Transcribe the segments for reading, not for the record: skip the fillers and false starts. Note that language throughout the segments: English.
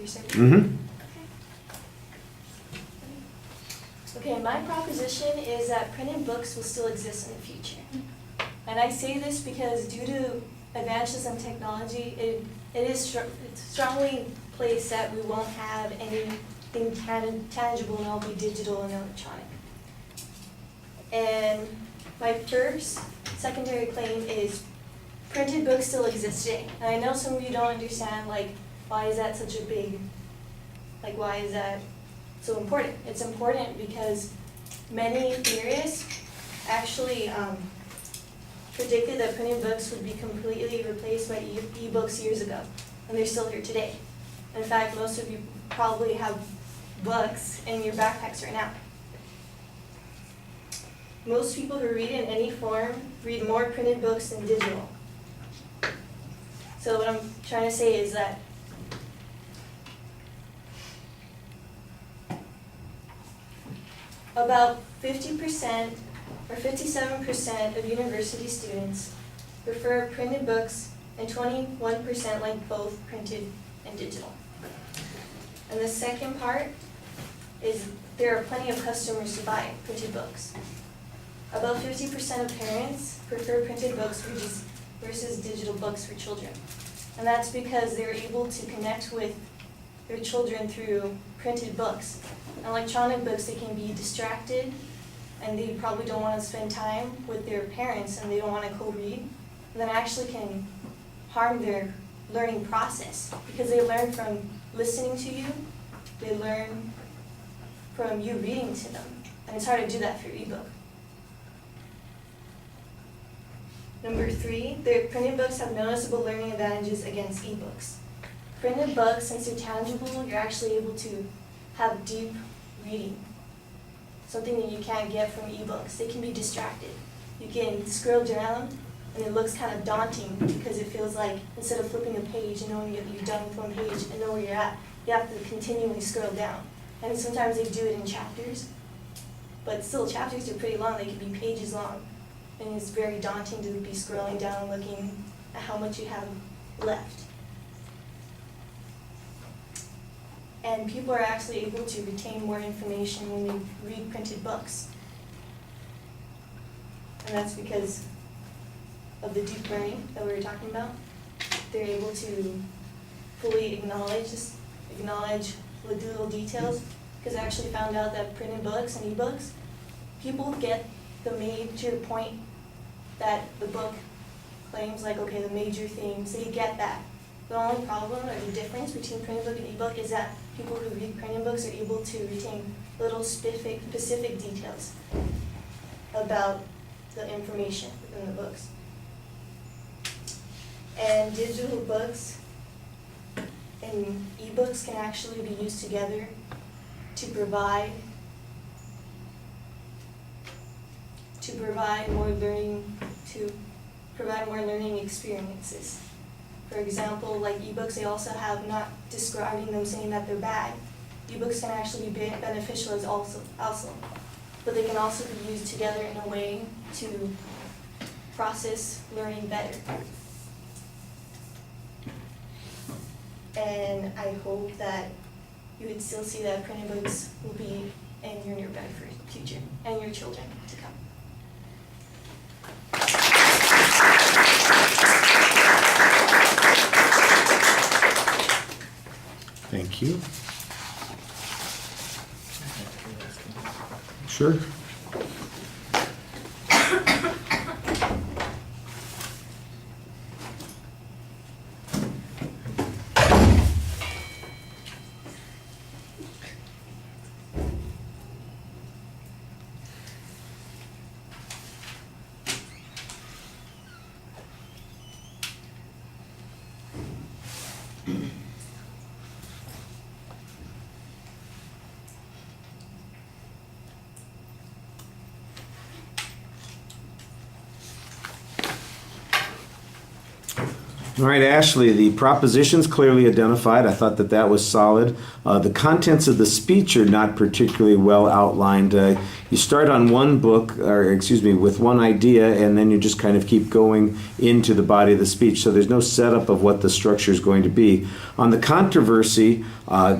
your survey? Mm-hmm. Okay, my proposition is that printed books will still exist in the future. And I say this because due to advances in technology, it is it's strongly placed that we won't have anything tangible and all be digital and electronic. And my first secondary claim is printed books still exist today. And I know some of you don't understand, like, why is that such a big, like, why is that so important? It's important because many theorists actually predicted that printed books would be completely replaced by e-books years ago, and they're still here today. In fact, most of you probably have books in your backpacks right now. Most people who read in any form read more printed books than digital. So what I'm trying to say is that about 50% or 57% of university students prefer printed books and 21% like both printed and digital. And the second part is there are plenty of customers to buy printed books. About 50% of parents prefer printed books versus digital books for children. And that's because they're able to connect with their children through printed books. Electronic books, they can be distracted, and they probably don't want to spend time with their parents, and they don't want to co-read. And that actually can harm their learning process, because they learn from listening to you, they learn from you reading to them, and it's hard to do that through ebook. Number 3, their printed books have noticeable learning advantages against ebooks. Printed books, since they're tangible, you're actually able to have deep reading, something that you can't get from ebooks. They can be distracted. You can scroll down, and it looks kind of daunting because it feels like instead of flipping a page and knowing that you're done with one page and know where you're at, you have to continually scroll down. And sometimes they do it in chapters, but still chapters are pretty long. They can be pages long, and it's very daunting to be scrolling down looking at how much you have left. And people are actually able to retain more information when they read printed books. And that's because of the deep learning that we were talking about. They're able to fully acknowledge the little details, because I actually found out that printed books and ebooks, people get the major point that the book claims, like, okay, the major themes, they get that. The only problem or the difference between printed book and ebook is that people who read printed books are able to retain little specific details about the information within the books. And digital books and ebooks can actually be used together to provide more learning experiences. For example, like ebooks, they also have not describing them saying that they're bad. Ebooks can actually be beneficial as also, but they can also be used together in a way to process learning better. And I hope that you would still see that printed books will be in your nearby future and your children to come. Thank you. Sure. All right, Ashley, the propositions clearly identified. I thought that was solid. The contents of the speech are not particularly well outlined. You start on with one idea, and then you just kind of keep going into the body of the speech. So there's no setup of what the structure is going to be. On the controversy,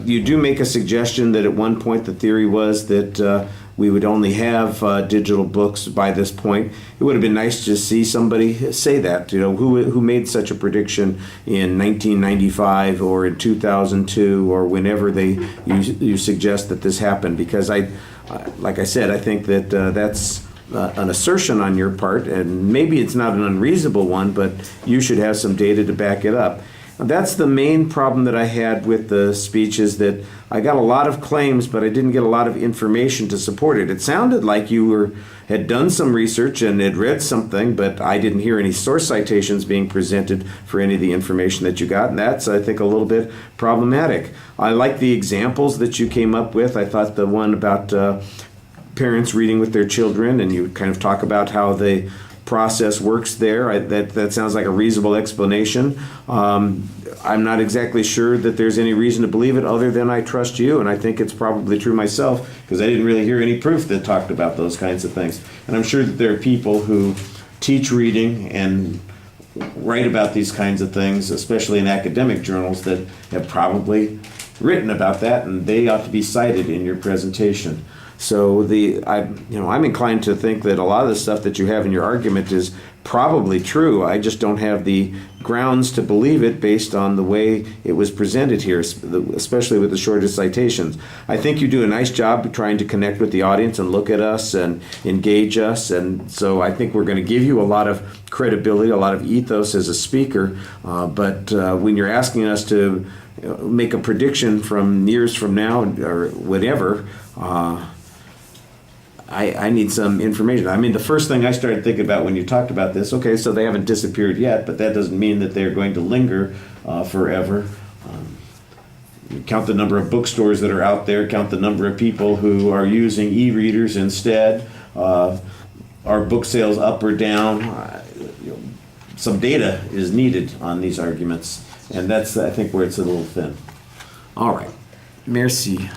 you do make a suggestion that at one point the theory was that we would only have digital books by this point. It would have been nice to see somebody say that. Who made such a prediction in 1995 or in 2002 or whenever you suggest that this happened? Because like I said, I think that that's an assertion on your part, and maybe it's not an unreasonable one, but you should have some data to back it up. That's the main problem that I had with the speech, is that I got a lot of claims, but I didn't get a lot of information to support it. It sounded like you had done some research and had read something, but I didn't hear any source citations being presented for any of the information that you got, and that's, I think, a little bit problematic. I like the examples that you came up with. I thought the one about parents reading with their children, and you kind of talk about how the process works there. That sounds like a reasonable explanation. I'm not exactly sure that there's any reason to believe it other than I trust you, and I think it's probably true myself, because I didn't really hear any proof that talked about those kinds of things. And I'm sure that there are people who teach reading and write about these kinds of things, especially in academic journals, that have probably written about that, and they ought to be cited in your presentation. So I'm inclined to think that a lot of the stuff that you have in your argument is probably true. I just don't have the grounds to believe it based on the way it was presented here, especially with the shortest citations. I think you do a nice job trying to connect with the audience and look at us and engage us, and so I think we're going to give you a lot of credibility, a lot of ethos as a speaker, but when you're asking us to make a prediction from years from now or whatever, I need some information. I mean, the first thing I started thinking about when you talked about this, okay, so they haven't disappeared yet, but that doesn't mean that they're going to linger forever. Count the number of bookstores that are out there, count the number of people who are using e-readers instead. Are book sales up or down? Some data is needed on these arguments, and that's, I think, where it's a little thin. All right. Merci.